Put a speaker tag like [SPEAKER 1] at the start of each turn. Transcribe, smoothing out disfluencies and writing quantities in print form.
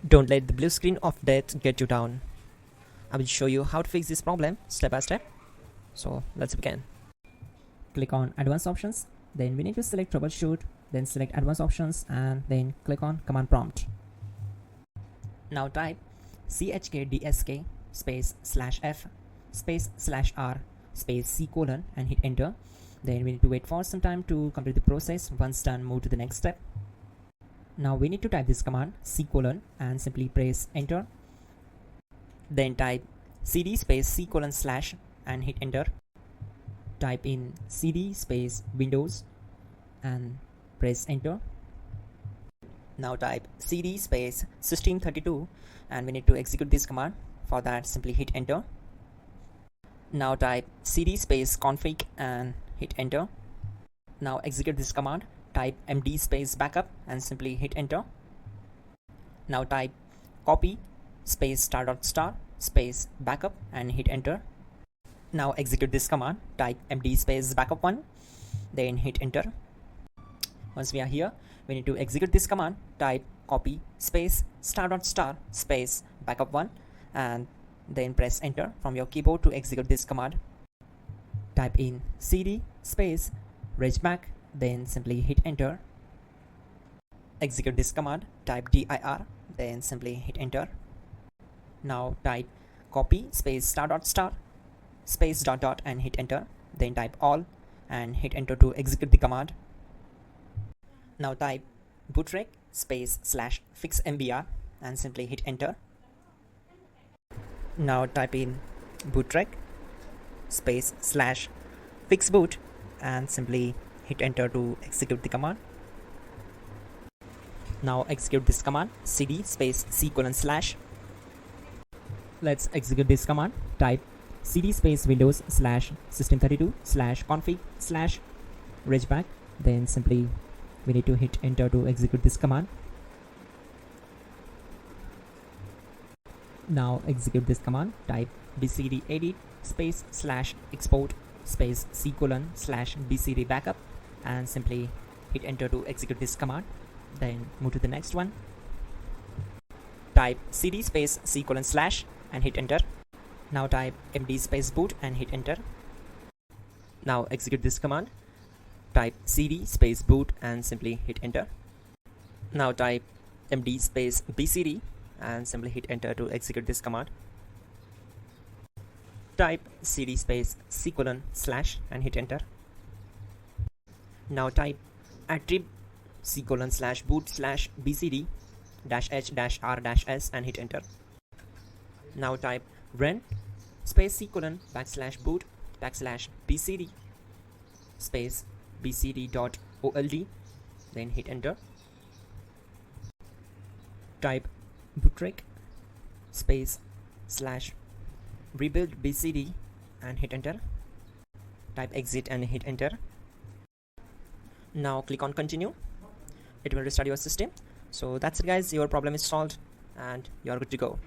[SPEAKER 1] Don't let the blue screen of death get you down. I will show you how to fix this problem step by step. So let's begin. Click on Advanced Options, then we need to select Troubleshoot, then select Advanced Options and then click on Command Prompt. Now type chkdsk space /f space /r space c colon and hit enter. Then we need to wait for some time to complete the process. Once done, move to the next step. Now we need to type this command c colon and simply press enter. Then type cd space c colon / and hit enter. Type in cd space windows and press enter. Now type cd space system32 and we need to execute this command. For that, simply hit enter. Now type cd space config and hit enter. Now execute this command. Type md space backup and simply hit enter. Now type copy space ** space backup and hit enter. Now execute this command. Type md space backup1 then hit enter. Once we are here, we need to execute this command. Type copy space ** space backup1 and then press enter from your keyboard to execute this command. Type in cd space regback then simply hit enter. Execute this command. Type dir then simply hit enter. Now type copy space ** space ... and hit enter. Then type all and hit enter to execute the command. Now type bootrec space /fixmbr and simply hit enter. Now type in bootrec space /fixboot and simply hit enter to execute the command. Now execute this command cd space c colon /. Let's execute this command. Type cd space windows /system32 /config /regback. Then simply we need to hit enter to execute this command. Now execute this command. Type bcd edit space /export space c colon /bcd backup and simply hit enter to execute this command. Then move to the next one. Type cd space c colon / and hit enter. Now type md space boot and hit enter. Now execute this command. Type cd space boot and simply hit enter. Now type md space bcd and simply hit enter to execute this command. Type cd space c colon / and hit enter. Now type attrib c colon /boot /bcd -h -r -s and hit enter. Now type run space c colon \boot \bcd space bcd.old then hit enter. Type bootrec space /rebuild bcd and hit enter. Type exit and hit enter. Now click on continue. It will restart your system. So that's it guys, your problem is solved and you are good to go.